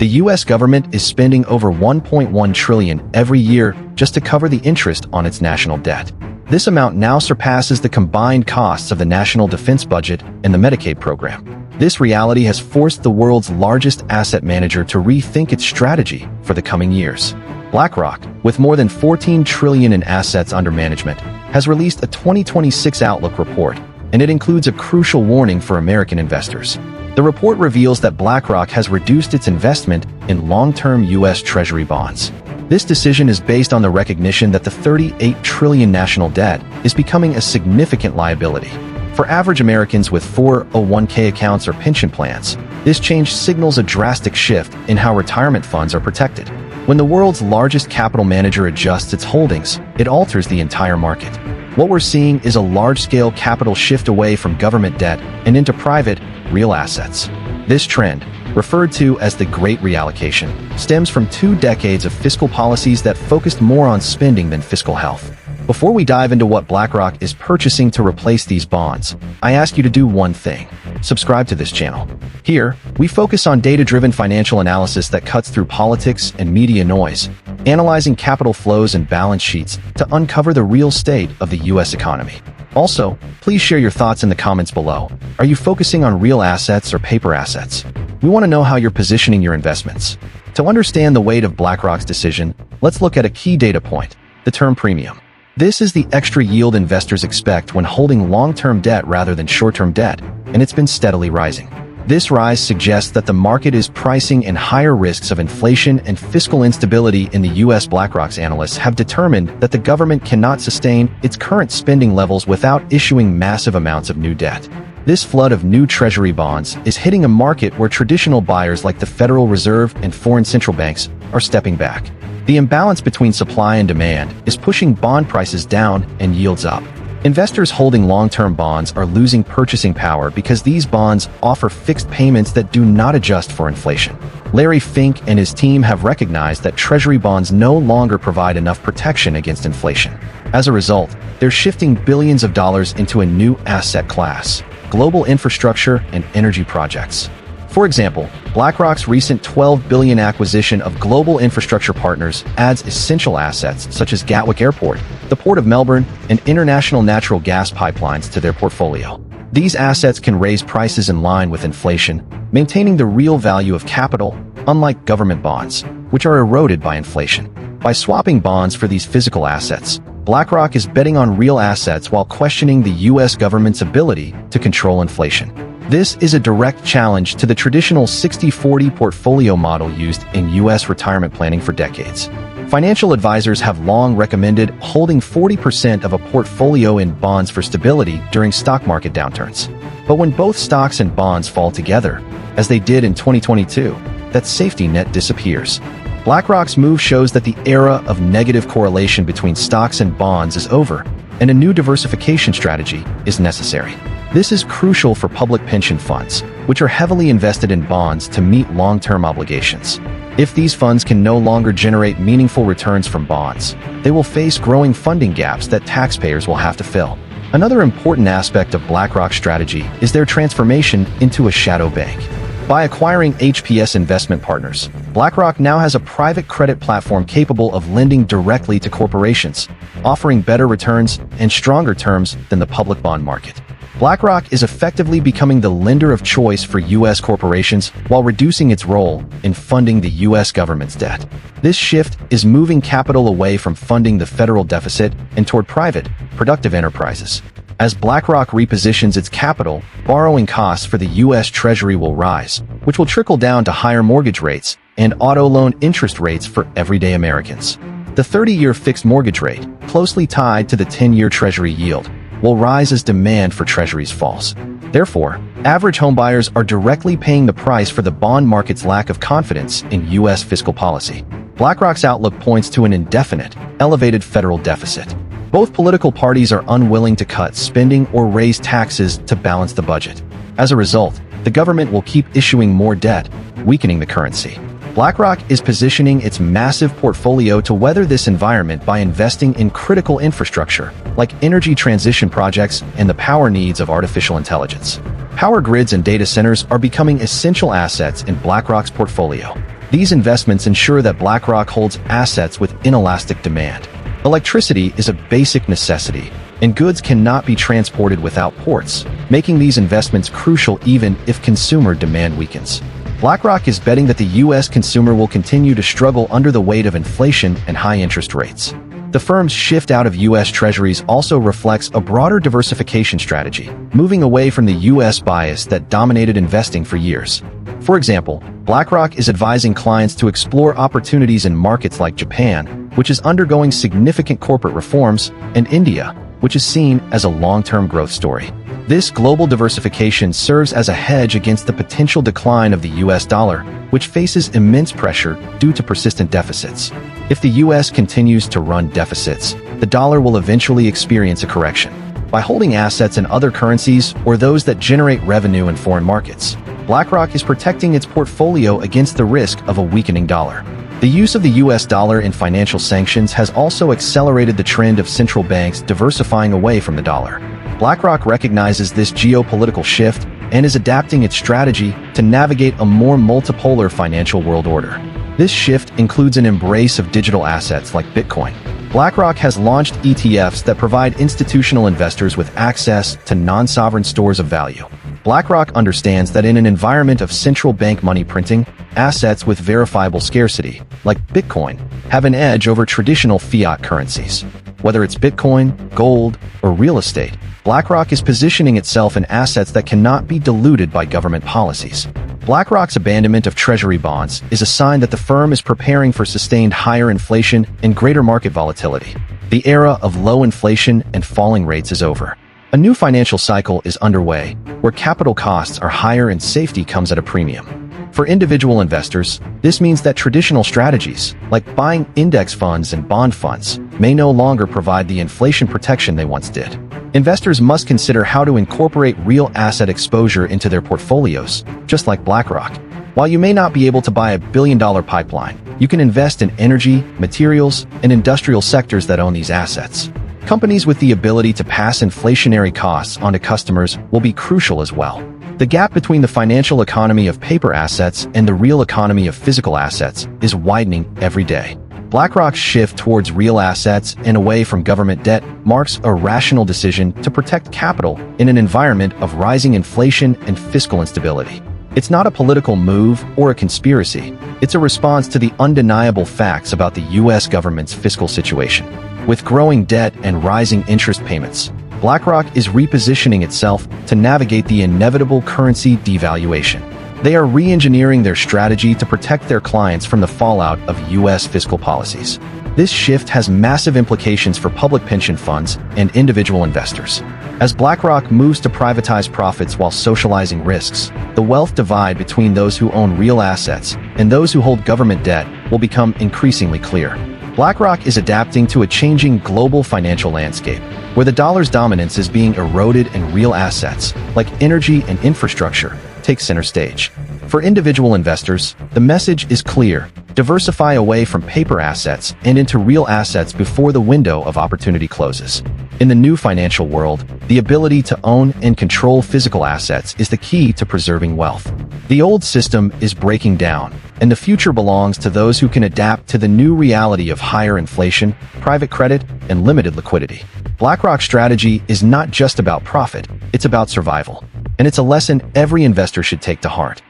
The US government is spending over $1.1 trillion every year just to cover the interest on its national debt. This amount now surpasses the combined costs of the national defense budget and the Medicaid program. This reality has forced the world's largest asset manager to rethink its strategy for the coming years. BlackRock, with more than $14 trillion in assets under management, has released a 2026 Outlook report, and it includes a crucial warning for American investors. The report reveals that BlackRock has reduced its investment in long-term U.S. Treasury bonds. This decision is based on the recognition that the $38 trillion national debt is becoming a significant liability. For average Americans with 401k accounts or pension plans, this change signals a drastic shift in how retirement funds are protected. When the world's largest capital manager adjusts its holdings, it alters the entire market. What we're seeing is a large-scale capital shift away from government debt and into private, real assets. This trend, referred to as the Great Reallocation, stems from 2 decades of fiscal policies that focused more on spending than fiscal health. Before we dive into what BlackRock is purchasing to replace these bonds, I ask you to do one thing: subscribe to this channel. Here, we focus on data-driven financial analysis that cuts through politics and media noise, analyzing capital flows and balance sheets to uncover the real state of the U.S. economy. Also, please share your thoughts in the comments below. Are you focusing on real assets or paper assets? We want to know how you're positioning your investments. To understand the weight of BlackRock's decision, let's look at a key data point: the term premium. This is the extra yield investors expect when holding long-term debt rather than short-term debt, and it's been steadily rising. This rise suggests that the market is pricing in higher risks of inflation and fiscal instability in the U.S. BlackRock's analysts have determined that the government cannot sustain its current spending levels without issuing massive amounts of new debt. This flood of new Treasury bonds is hitting a market where traditional buyers like the Federal Reserve and foreign central banks are stepping back. The imbalance between supply and demand is pushing bond prices down and yields up. Investors holding long-term bonds are losing purchasing power because these bonds offer fixed payments that do not adjust for inflation. Larry Fink and his team have recognized that Treasury bonds no longer provide enough protection against inflation. As a result, they're shifting billions of dollars into a new asset class: global infrastructure and energy projects. For example, BlackRock's recent $12 billion acquisition of Global Infrastructure Partners adds essential assets such as Gatwick Airport, the Port of Melbourne, and international natural gas pipelines to their portfolio. These assets can raise prices in line with inflation, maintaining the real value of capital, unlike government bonds, which are eroded by inflation. By swapping bonds for these physical assets, BlackRock is betting on real assets while questioning the U.S. government's ability to control inflation. This is a direct challenge to the traditional 60-40 portfolio model used in U.S. retirement planning for decades. Financial advisors have long recommended holding 40% of a portfolio in bonds for stability during stock market downturns. But when both stocks and bonds fall together, as they did in 2022, that safety net disappears. BlackRock's move shows that the era of negative correlation between stocks and bonds is over, and a new diversification strategy is necessary. This is crucial for public pension funds, which are heavily invested in bonds to meet long-term obligations. If these funds can no longer generate meaningful returns from bonds, they will face growing funding gaps that taxpayers will have to fill. Another important aspect of BlackRock's strategy is their transformation into a shadow bank. By acquiring HPS Investment Partners, BlackRock now has a private credit platform capable of lending directly to corporations, offering better returns and stronger terms than the public bond market. BlackRock is effectively becoming the lender of choice for U.S. corporations while reducing its role in funding the U.S. government's debt. This shift is moving capital away from funding the federal deficit and toward private, productive enterprises. As BlackRock repositions its capital, borrowing costs for the U.S. Treasury will rise, which will trickle down to higher mortgage rates and auto loan interest rates for everyday Americans. The 30-year fixed mortgage rate, closely tied to the 10-year Treasury yield, will rise as demand for Treasuries falls. Therefore, average homebuyers are directly paying the price for the bond market's lack of confidence in U.S. fiscal policy. BlackRock's outlook points to an indefinite, elevated federal deficit. Both political parties are unwilling to cut spending or raise taxes to balance the budget. As a result, the government will keep issuing more debt, weakening the currency. BlackRock is positioning its massive portfolio to weather this environment by investing in critical infrastructure, like energy transition projects and the power needs of artificial intelligence. Power grids and data centers are becoming essential assets in BlackRock's portfolio. These investments ensure that BlackRock holds assets with inelastic demand. Electricity is a basic necessity, and goods cannot be transported without ports, making these investments crucial even if consumer demand weakens. BlackRock is betting that the U.S. consumer will continue to struggle under the weight of inflation and high interest rates. The firm's shift out of U.S. Treasuries also reflects a broader diversification strategy, moving away from the U.S. bias that dominated investing for years. For example, BlackRock is advising clients to explore opportunities in markets like Japan, which is undergoing significant corporate reforms, and India, which is seen as a long-term growth story. This global diversification serves as a hedge against the potential decline of the U.S. dollar, which faces immense pressure due to persistent deficits. If the U.S. continues to run deficits, the dollar will eventually experience a correction. By holding assets in other currencies or those that generate revenue in foreign markets, BlackRock is protecting its portfolio against the risk of a weakening dollar. The use of the U.S. dollar in financial sanctions has also accelerated the trend of central banks diversifying away from the dollar. BlackRock recognizes this geopolitical shift and is adapting its strategy to navigate a more multipolar financial world order. This shift includes an embrace of digital assets like Bitcoin. BlackRock has launched ETFs that provide institutional investors with access to non-sovereign stores of value. BlackRock understands that in an environment of central bank money printing, assets with verifiable scarcity, like Bitcoin, have an edge over traditional fiat currencies. Whether it's Bitcoin, gold, or real estate, BlackRock is positioning itself in assets that cannot be diluted by government policies. BlackRock's abandonment of Treasury bonds is a sign that the firm is preparing for sustained higher inflation and greater market volatility. The era of low inflation and falling rates is over. A new financial cycle is underway, where capital costs are higher and safety comes at a premium. For individual investors, this means that traditional strategies, like buying index funds and bond funds, may no longer provide the inflation protection they once did. Investors must consider how to incorporate real asset exposure into their portfolios, just like BlackRock. While you may not be able to buy a billion-dollar pipeline, you can invest in energy, materials, and industrial sectors that own these assets. Companies with the ability to pass inflationary costs onto customers will be crucial as well. The gap between the financial economy of paper assets and the real economy of physical assets is widening every day. BlackRock's shift towards real assets and away from government debt marks a rational decision to protect capital in an environment of rising inflation and fiscal instability. It's not a political move or a conspiracy. It's a response to the undeniable facts about the U.S. government's fiscal situation. With growing debt and rising interest payments, BlackRock is repositioning itself to navigate the inevitable currency devaluation. They are re-engineering their strategy to protect their clients from the fallout of U.S. fiscal policies. This shift has massive implications for public pension funds and individual investors. As BlackRock moves to privatize profits while socializing risks, the wealth divide between those who own real assets and those who hold government debt will become increasingly clear. BlackRock is adapting to a changing global financial landscape, where the dollar's dominance is being eroded and real assets, like energy and infrastructure, take center stage. For individual investors, the message is clear: diversify away from paper assets and into real assets before the window of opportunity closes. In the new financial world, the ability to own and control physical assets is the key to preserving wealth. The old system is breaking down, and the future belongs to those who can adapt to the new reality of higher inflation, private credit, and limited liquidity. BlackRock's strategy is not just about profit, it's about survival. And it's a lesson every investor should take to heart.